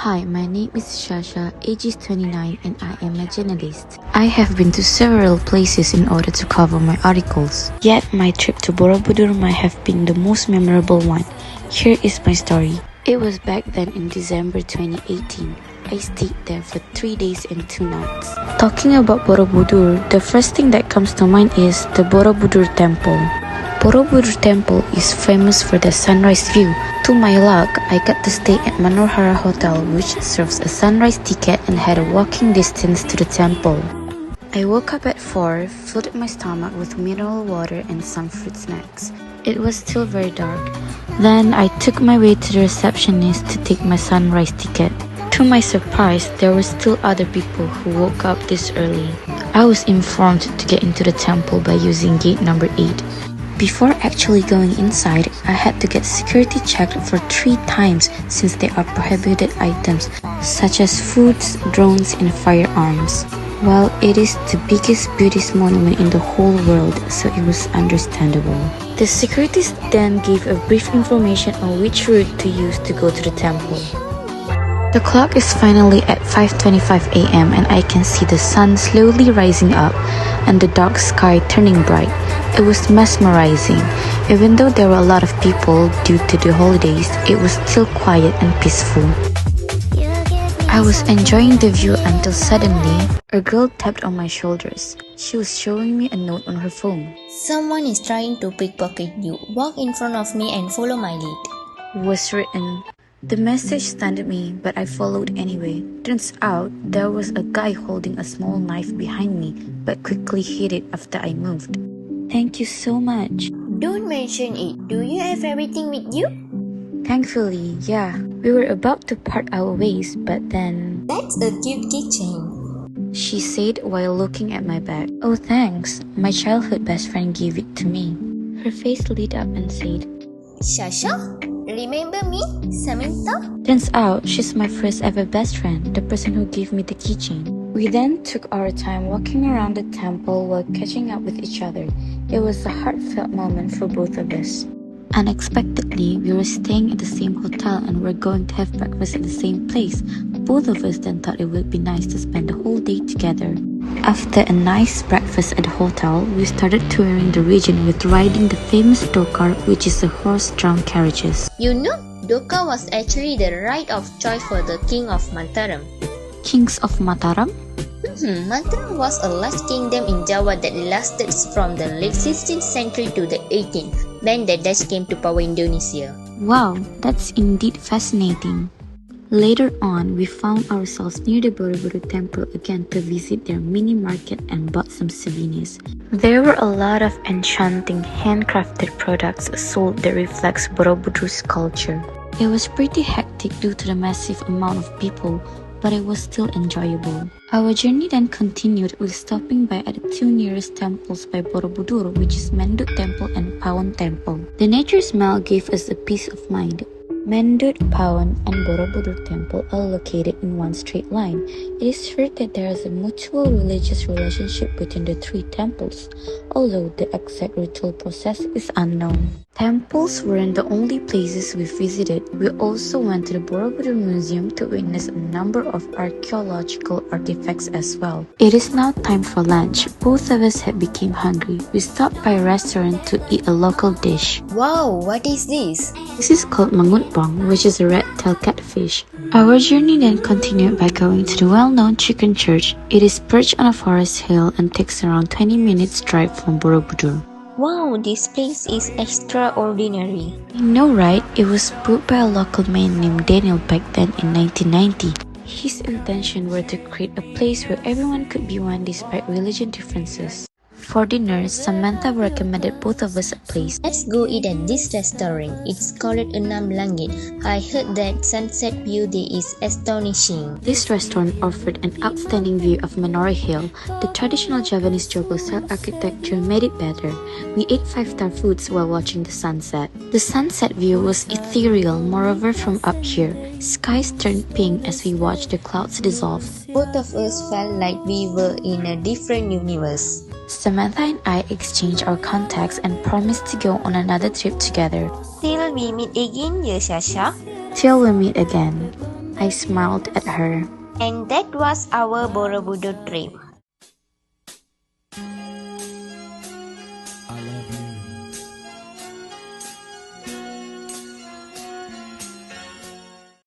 Hi, my name is Shasha, age is 29 and I am a journalist. I have been to several places in order to cover my articles. Yet my trip to Borobudur might have been the most memorable one. Here is my story. It was back then in December 2018. I stayed there for 3 days and 2 nights. Talking about Borobudur, the first thing that comes to mind is the Borobudur Temple. Borobudur Temple is famous for the sunrise view. To my luck, I got to stay at Manohara Hotel, which serves a sunrise ticket and had a walking distance to the temple. I woke up at 4, filled my stomach with mineral water and some fruit snacks. It was still very dark. Then I took my way to the receptionist to take my sunrise ticket. To my surprise, there were still other people who woke up this early. I was informed to get into the temple by using gate number 8. Before actually going inside, I had to get security checked for 3 times since they are prohibited items such as foods, drones, and firearms. Well, it is the biggest Buddhist monument in the whole world, so it was understandable. The securities then gave a brief information on which route to use to go to the temple. The clock is finally at 5:25 a.m. and I can see the sun slowly rising up and the dark sky turning bright. It was mesmerizing. Even though there were a lot of people due to the holidays, it was still quiet and peaceful. I was enjoying the view until suddenly, a girl tapped on my shoulders. She was showing me a note on her phone. Someone is trying to pickpocket you. Walk in front of me and follow my lead. Was written. The message stunned me, but I followed anyway. Turns out, there was a guy holding a small knife behind me, but quickly hid it after I moved. Thank you so much. Don't mention it. Do you have everything with you? Thankfully, yeah. We were about to part our ways, but then... That's a cute keychain, she said while looking at my bag. Oh, thanks. My childhood best friend gave it to me. Her face lit up and said, Shasha? Remember me, Samantha? Turns out, she's my first ever best friend, the person who gave me the keychain. We then took our time walking around the temple while catching up with each other. It was a heartfelt moment for both of us. Unexpectedly, we were staying at the same hotel and were going to have breakfast at the same place. Both of us then thought it would be nice to spend the whole day together. After a nice breakfast at the hotel, we started touring the region with riding the famous dokar, which is a horse-drawn carriages. You know, Doka was actually the right of choice for the king of Mataram. Kings of Mataram? Mataram was a large kingdom in Java that lasted from the late 16th century to the 18th, when the Dutch came to power Indonesia. Wow, that's indeed fascinating. Later on, we found ourselves near the Borobudur temple again to visit their mini market and bought some souvenirs. There were a lot of enchanting handcrafted products sold that reflects Borobudur's culture. It was pretty hectic due to the massive amount of people, but it was still enjoyable. Our journey then continued with stopping by at the 2 nearest temples by Borobudur, which is Mendut Temple and Pawon Temple. The nature smell gave us a peace of mind. Mendut, Pawon, and Borobudur Temple are located in one straight line. It is heard that there is a mutual religious relationship between the 3 temples, although the exact ritual process is unknown. Temples weren't the only places we visited. We also went to the Borobudur Museum to witness a number of archaeological artifacts as well. It is now time for lunch. Both of us had become hungry. We stopped by a restaurant to eat a local dish. Wow, what is this? This is called mangutbong, which is a red-tailed catfish. Our journey then continued by going to the well-known chicken church. It is perched on a forest hill and takes around 20 minutes drive from Borobudur. Wow, this place is extraordinary. I know, right? It was built by a local man named Daniel back then in 1990. His intention were to create a place where everyone could be one despite religion differences. For dinner, Samantha recommended both of us a place. Let's go eat at this restaurant. It's called Enam Langit. I heard that sunset view there is astonishing. This restaurant offered an outstanding view of Menoreh Hill. The traditional Javanese Jogo-style architecture made it better. We ate 5-star foods while watching the sunset. The sunset view was ethereal, moreover from up here. Skies turned pink as we watched the clouds dissolve. Both of us felt like we were in a different universe. Samantha and I exchanged our contacts and promised to go on another trip together. Till we meet again, ya Shasha. Till we meet again. I smiled at her. And that was our Borobudur trip.